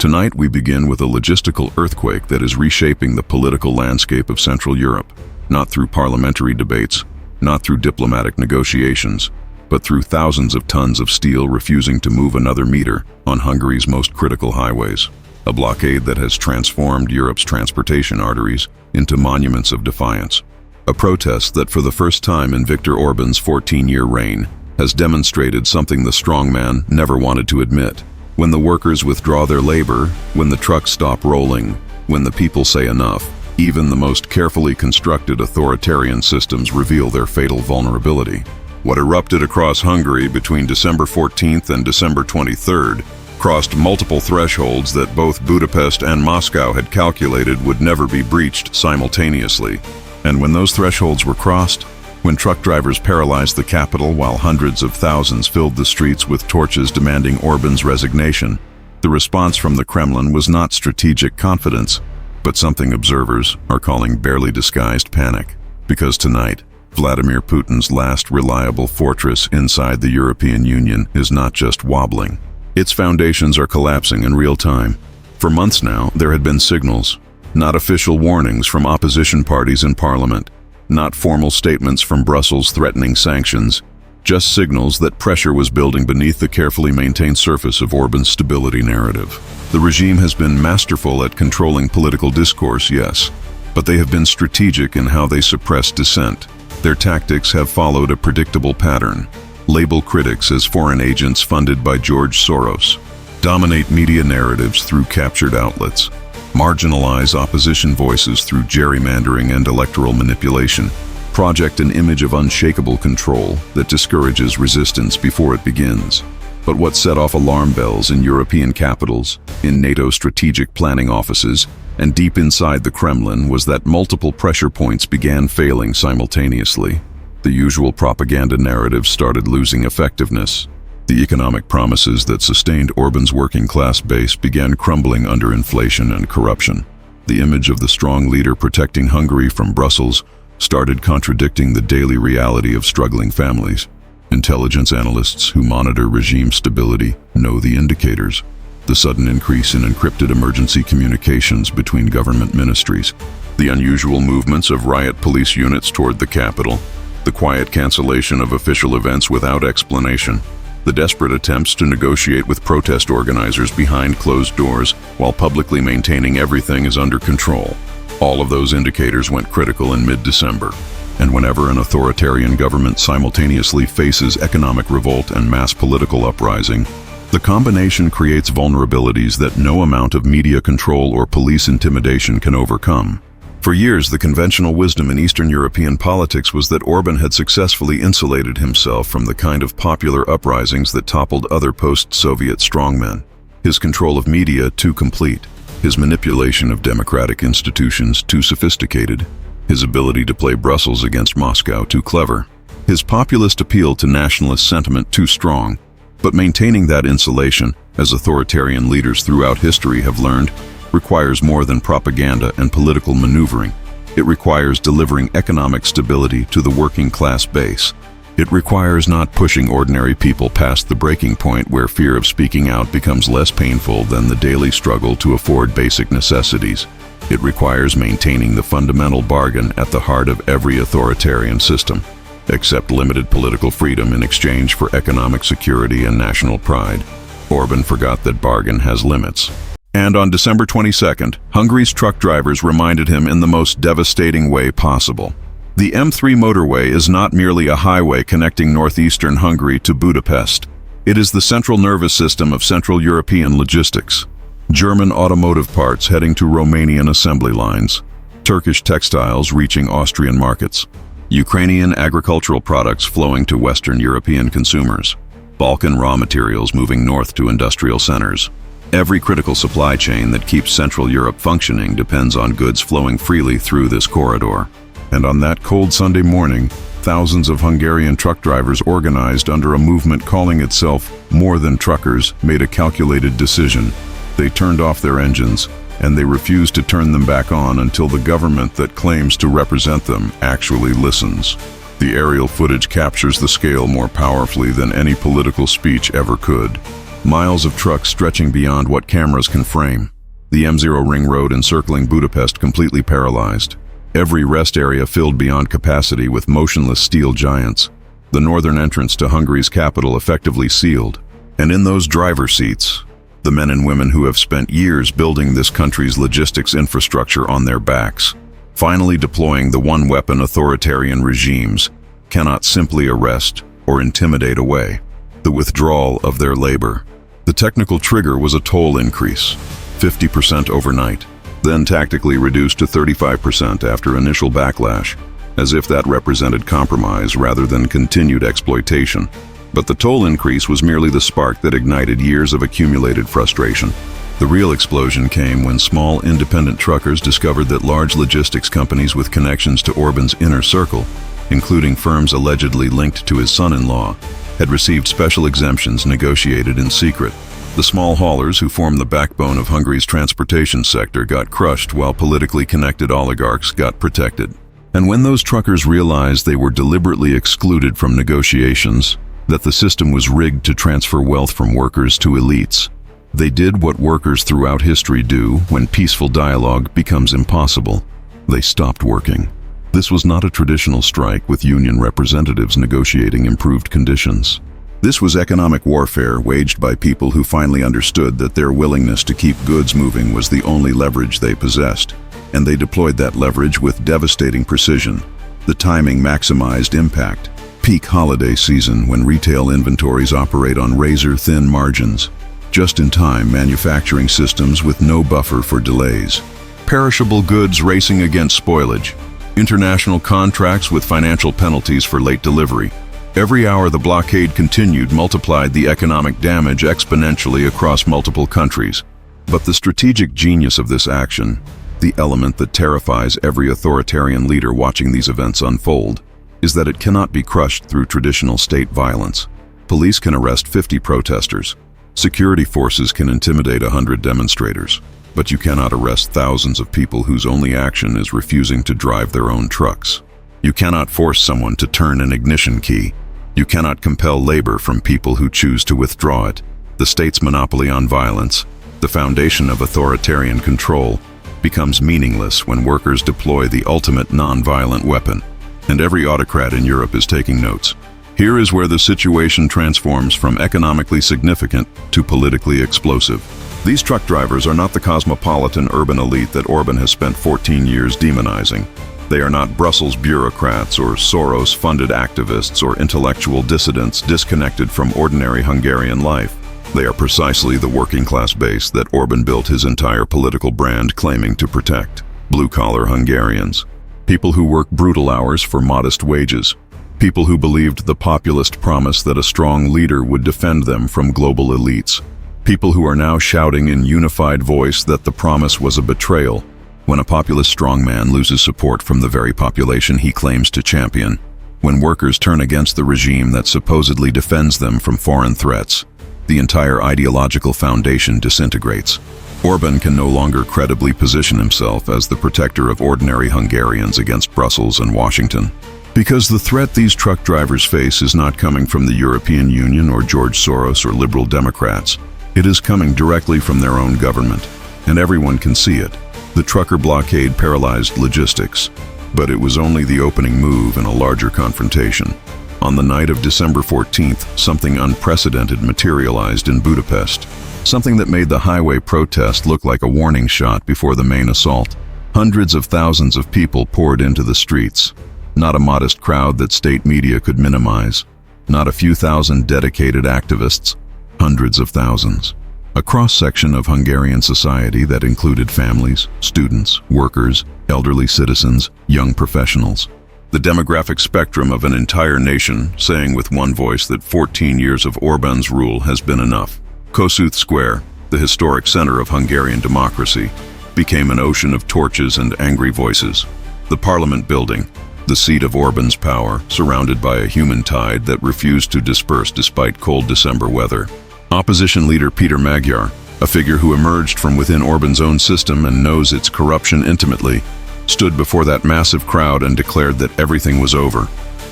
Tonight we begin with a logistical earthquake that is reshaping the political landscape of Central Europe, not through parliamentary debates, not through diplomatic negotiations, but through thousands of tons of steel refusing to move another meter on Hungary's most critical highways. A blockade that has transformed Europe's transportation arteries into monuments of defiance. A protest that for the first time in Viktor Orban's 14-year reign has demonstrated something the strongman never wanted to admit. When the workers withdraw their labor, when the trucks stop rolling, when the people say enough, even the most carefully constructed authoritarian systems reveal their fatal vulnerability. What erupted across Hungary between December 14th and December 23rd crossed multiple thresholds that both Budapest and Moscow had calculated would never be breached simultaneously. And when those thresholds were crossed, when truck drivers paralyzed the capital while hundreds of thousands filled the streets with torches demanding Orban's resignation, the response from the Kremlin was not strategic confidence, but something observers are calling barely disguised panic. Because tonight, Vladimir Putin's last reliable fortress inside the European Union is not just wobbling. Its foundations are collapsing in real time. For months now, there had been signals, not official warnings from opposition parties in parliament, not formal statements from Brussels threatening sanctions, just signals that pressure was building beneath the carefully maintained surface of Orban's stability narrative. The regime has been masterful at controlling political discourse, yes, but they have been strategic in how they suppress dissent. Their tactics have followed a predictable pattern. Label critics as foreign agents funded by George Soros, dominate media narratives through captured outlets, marginalize opposition voices through gerrymandering and electoral manipulation, project an image of unshakable control that discourages resistance before it begins. But what set off alarm bells in European capitals, in NATO strategic planning offices, and deep inside the Kremlin was that multiple pressure points began failing simultaneously. The usual propaganda narrative started losing effectiveness. The economic promises that sustained Orban's working-class base began crumbling under inflation and corruption. The image of the strong leader protecting Hungary from Brussels started contradicting the daily reality of struggling families. Intelligence analysts who monitor regime stability know the indicators. The sudden increase in encrypted emergency communications between government ministries, the unusual movements of riot police units toward the capital, the quiet cancellation of official events without explanation, the desperate attempts to negotiate with protest organizers behind closed doors while publicly maintaining everything is under control. All of those indicators went critical in mid-December. And whenever an authoritarian government simultaneously faces economic revolt and mass political uprising, the combination creates vulnerabilities that no amount of media control or police intimidation can overcome. For years, the conventional wisdom in Eastern European politics was that Orban had successfully insulated himself from the kind of popular uprisings that toppled other post-Soviet strongmen. His control of media too complete, his manipulation of democratic institutions too sophisticated, his ability to play Brussels against Moscow too clever, his populist appeal to nationalist sentiment too strong. But maintaining that insulation, as authoritarian leaders throughout history have learned, requires more than propaganda and political maneuvering. It requires delivering economic stability to the working class base. It requires not pushing ordinary people past the breaking point where fear of speaking out becomes less painful than the daily struggle to afford basic necessities. It requires maintaining the fundamental bargain at the heart of every authoritarian system. Accept limited political freedom in exchange for economic security and national pride. Orban forgot that bargain has limits. And on December 22nd, Hungary's truck drivers reminded him in the most devastating way possible. The M3 motorway is not merely a highway connecting northeastern Hungary to Budapest. It is the central nervous system of Central European logistics. German automotive parts heading to Romanian assembly lines, Turkish textiles reaching Austrian markets, Ukrainian agricultural products flowing to Western European consumers, Balkan raw materials moving north to industrial centers. Every critical supply chain that keeps Central Europe functioning depends on goods flowing freely through this corridor. And on that cold Sunday morning, thousands of Hungarian truck drivers organized under a movement calling itself More Than Truckers made a calculated decision. They turned off their engines, and they refused to turn them back on until the government that claims to represent them actually listens. The aerial footage captures the scale more powerfully than any political speech ever could. Miles of trucks stretching beyond what cameras can frame. The M0 ring road encircling Budapest completely paralyzed. Every rest area filled beyond capacity with motionless steel giants. The northern entrance to Hungary's capital effectively sealed. And in those driver's seats, the men and women who have spent years building this country's logistics infrastructure on their backs, finally deploying the one-weapon authoritarian regimes, cannot simply arrest or intimidate away the withdrawal of their labor. The technical trigger was a toll increase, 50% overnight, then tactically reduced to 35% after initial backlash, as if that represented compromise rather than continued exploitation. But the toll increase was merely the spark that ignited years of accumulated frustration. The real explosion came when small independent truckers discovered that large logistics companies with connections to Orban's inner circle, including firms allegedly linked to his son-in-law, had received special exemptions negotiated in secret. The small haulers who form the backbone of Hungary's transportation sector got crushed while politically connected oligarchs got protected. And when those truckers realized they were deliberately excluded from negotiations, that the system was rigged to transfer wealth from workers to elites, they did what workers throughout history do when peaceful dialogue becomes impossible. They stopped working. This was not a traditional strike with union representatives negotiating improved conditions. This was economic warfare waged by people who finally understood that their willingness to keep goods moving was the only leverage they possessed, and they deployed that leverage with devastating precision. The timing maximized impact. Peak holiday season when retail inventories operate on razor-thin margins. Just-in-time manufacturing systems with no buffer for delays. Perishable goods racing against spoilage. International contracts with financial penalties for late delivery. Every hour the blockade continued multiplied the economic damage exponentially across multiple countries. But the strategic genius of this action, the element that terrifies every authoritarian leader watching these events unfold, is that it cannot be crushed through traditional state violence. Police can arrest 50 protesters. Security forces can intimidate 100 demonstrators. But you cannot arrest thousands of people whose only action is refusing to drive their own trucks. You cannot force someone to turn an ignition key. You cannot compel labor from people who choose to withdraw it. The state's monopoly on violence, the foundation of authoritarian control, becomes meaningless when workers deploy the ultimate non-violent weapon. And every autocrat in Europe is taking notes. Here is where the situation transforms from economically significant to politically explosive. These truck drivers are not the cosmopolitan urban elite that Orban has spent 14 years demonizing. They are not Brussels bureaucrats or Soros-funded activists or intellectual dissidents disconnected from ordinary Hungarian life. They are precisely the working-class base that Orban built his entire political brand claiming to protect. Blue-collar Hungarians. People who work brutal hours for modest wages. People who believed the populist promise that a strong leader would defend them from global elites. People who are now shouting in unified voice that the promise was a betrayal. When a populist strongman loses support from the very population he claims to champion. When workers turn against the regime that supposedly defends them from foreign threats, the entire ideological foundation disintegrates. Orban can no longer credibly position himself as the protector of ordinary Hungarians against Brussels and Washington. Because the threat these truck drivers face is not coming from the European Union or George Soros or liberal Democrats. It is coming directly from their own government, and everyone can see it. The trucker blockade paralyzed logistics, but it was only the opening move in a larger confrontation. On the night of December 14th, something unprecedented materialized in Budapest, something that made the highway protest look like a warning shot before the main assault. Hundreds of thousands of people poured into the streets, not a modest crowd that state media could minimize, not a few thousand dedicated activists, hundreds of thousands. A cross-section of Hungarian society that included families, students, workers, elderly citizens, young professionals. The demographic spectrum of an entire nation saying with one voice that 14 years of Orban's rule has been enough. Kossuth Square, the historic center of Hungarian democracy, became an ocean of torches and angry voices. The parliament building, the seat of Orban's power, surrounded by a human tide that refused to disperse despite cold December weather. Opposition leader Peter Magyar, a figure who emerged from within Orban's own system and knows its corruption intimately, stood before that massive crowd and declared that everything was over,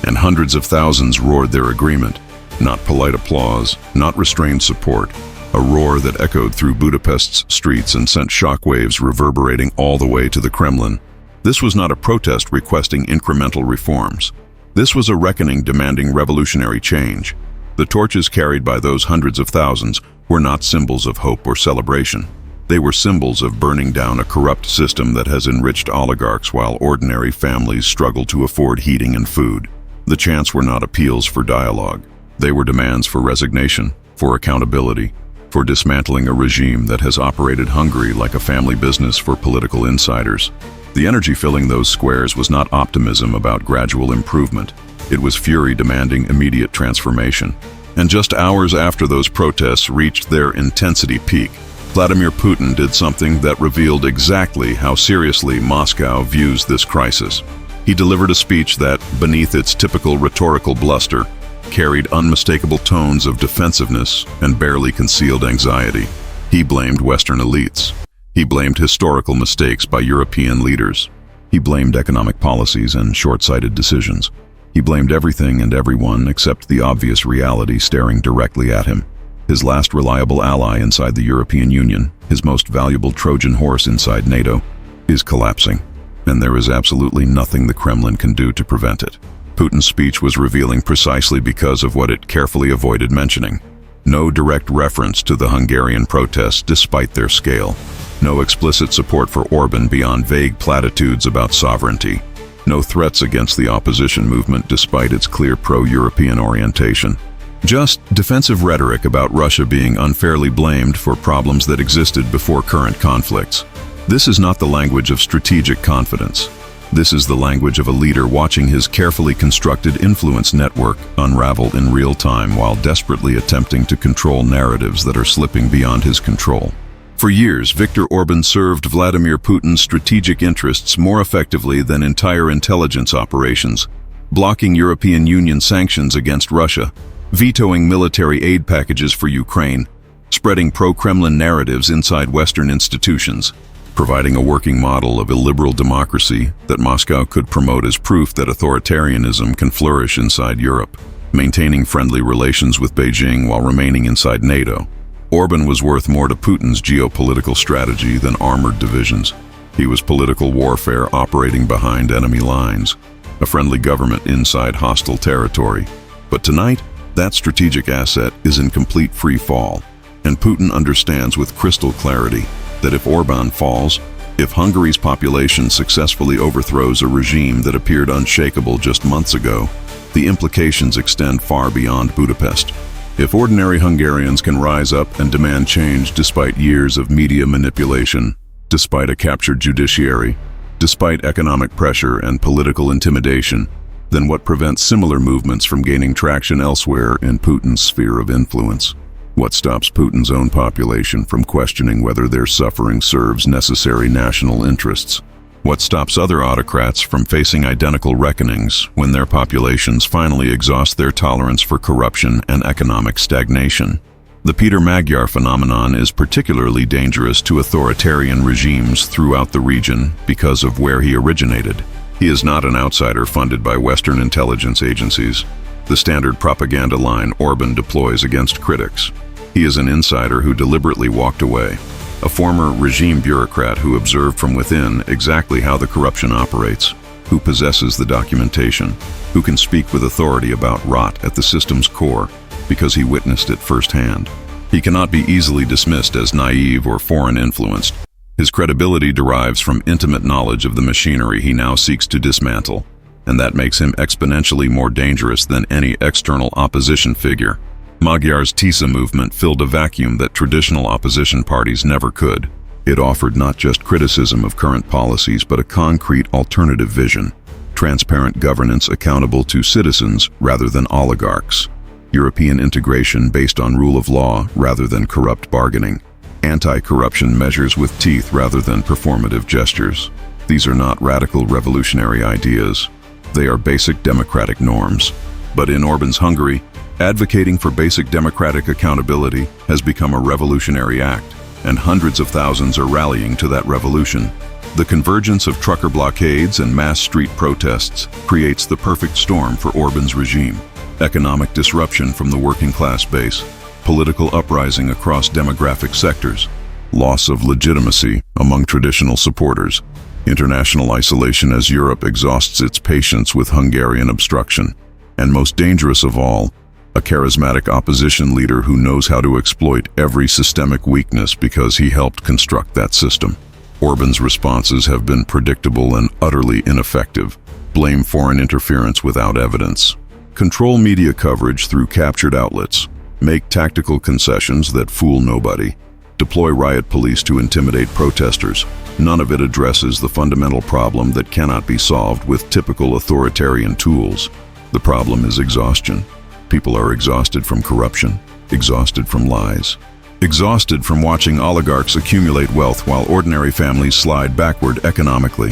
and hundreds of thousands roared their agreement. Not polite applause, not restrained support, a roar that echoed through Budapest's streets and sent shockwaves reverberating all the way to the Kremlin. This was not a protest requesting incremental reforms. This was a reckoning demanding revolutionary change. The torches carried by those hundreds of thousands were not symbols of hope or celebration. They were symbols of burning down a corrupt system that has enriched oligarchs while ordinary families struggle to afford heating and food. The chants were not appeals for dialogue. They were demands for resignation, for accountability, for dismantling a regime that has operated Hungary like a family business for political insiders. The energy filling those squares was not optimism about gradual improvement. It was fury demanding immediate transformation. And just hours after those protests reached their intensity peak, Vladimir Putin did something that revealed exactly how seriously Moscow views this crisis. He delivered a speech that, beneath its typical rhetorical bluster, carried unmistakable tones of defensiveness and barely concealed anxiety. He blamed Western elites. He blamed historical mistakes by European leaders. He blamed economic policies and short-sighted decisions. He blamed everything and everyone except the obvious reality staring directly at him. His last reliable ally inside the European Union, his most valuable Trojan horse inside NATO, is collapsing, and there is absolutely nothing the Kremlin can do to prevent it. Putin's speech was revealing precisely because of what it carefully avoided mentioning. No direct reference to the Hungarian protests despite their scale. No explicit support for Orban beyond vague platitudes about sovereignty. No threats against the opposition movement despite its clear pro-European orientation. Just defensive rhetoric about Russia being unfairly blamed for problems that existed before current conflicts. This is not the language of strategic confidence. This is the language of a leader watching his carefully constructed influence network unravel in real time while desperately attempting to control narratives that are slipping beyond his control. For years, Viktor Orban served Vladimir Putin's strategic interests more effectively than entire intelligence operations, blocking European Union sanctions against Russia, vetoing military aid packages for Ukraine, spreading pro-Kremlin narratives inside Western institutions, providing a working model of illiberal democracy that Moscow could promote as proof that authoritarianism can flourish inside Europe, maintaining friendly relations with Beijing while remaining inside NATO. Orban was worth more to Putin's geopolitical strategy than armored divisions. He was political warfare operating behind enemy lines, a friendly government inside hostile territory. But tonight, that strategic asset is in complete free fall, and Putin understands with crystal clarity that if Orban falls, if Hungary's population successfully overthrows a regime that appeared unshakable just months ago, the implications extend far beyond Budapest. If ordinary Hungarians can rise up and demand change despite years of media manipulation, despite a captured judiciary, despite economic pressure and political intimidation, then what prevents similar movements from gaining traction elsewhere in Putin's sphere of influence? What stops Putin's own population from questioning whether their suffering serves necessary national interests? What stops other autocrats from facing identical reckonings when their populations finally exhaust their tolerance for corruption and economic stagnation? The Peter Magyar phenomenon is particularly dangerous to authoritarian regimes throughout the region because of where he originated. He is not an outsider funded by Western intelligence agencies, the standard propaganda line Orban deploys against critics. He is an insider who deliberately walked away, a former regime bureaucrat who observed from within exactly how the corruption operates, who possesses the documentation, who can speak with authority about rot at the system's core because he witnessed it firsthand. He cannot be easily dismissed as naive or foreign influenced. His credibility derives from intimate knowledge of the machinery he now seeks to dismantle, and that makes him exponentially more dangerous than any external opposition figure. Magyar's TISA movement filled a vacuum that traditional opposition parties never could. It offered not just criticism of current policies, but a concrete alternative vision, transparent governance accountable to citizens rather than oligarchs, European integration based on rule of law rather than corrupt bargaining, anti-corruption measures with teeth rather than performative gestures. These are not radical revolutionary ideas. They are basic democratic norms. But in Orban's Hungary, advocating for basic democratic accountability has become a revolutionary act, and hundreds of thousands are rallying to that revolution. The convergence of trucker blockades and mass street protests creates the perfect storm for Orban's regime. Economic disruption from the working class base, political uprising across demographic sectors, loss of legitimacy among traditional supporters, international isolation as Europe exhausts its patience with Hungarian obstruction, and most dangerous of all, a charismatic opposition leader who knows how to exploit every systemic weakness because he helped construct that system. Orban's responses have been predictable and utterly ineffective. Blame foreign interference without evidence. Control media coverage through captured outlets. Make tactical concessions that fool nobody. Deploy riot police to intimidate protesters. None of it addresses the fundamental problem that cannot be solved with typical authoritarian tools. The problem is exhaustion. People are exhausted from corruption, exhausted from lies, exhausted from watching oligarchs accumulate wealth while ordinary families slide backward economically,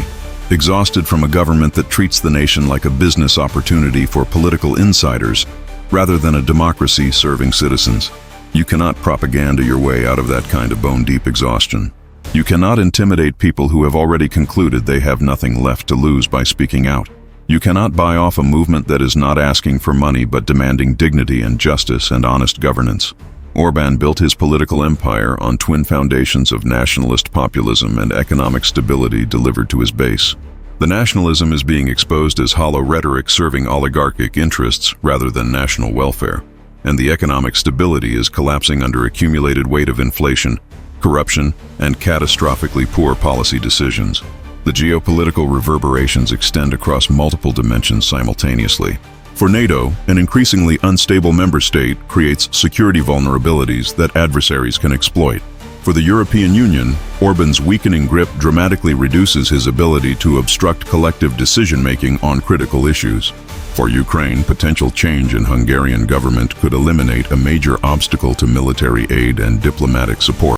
exhausted from a government that treats the nation like a business opportunity for political insiders rather than a democracy serving citizens. You cannot propaganda your way out of that kind of bone-deep exhaustion. You cannot intimidate people who have already concluded they have nothing left to lose by speaking out. You cannot buy off a movement that is not asking for money but demanding dignity and justice and honest governance. Orban built his political empire on twin foundations of nationalist populism and economic stability delivered to his base. The nationalism is being exposed as hollow rhetoric serving oligarchic interests rather than national welfare, and the economic stability is collapsing under accumulated weight of inflation, corruption, and catastrophically poor policy decisions. The geopolitical reverberations extend across multiple dimensions simultaneously. For NATO, an increasingly unstable member state creates security vulnerabilities that adversaries can exploit. For the European Union, Orban's weakening grip dramatically reduces his ability to obstruct collective decision-making on critical issues. For Ukraine, potential change in Hungarian government could eliminate a major obstacle to military aid and diplomatic support.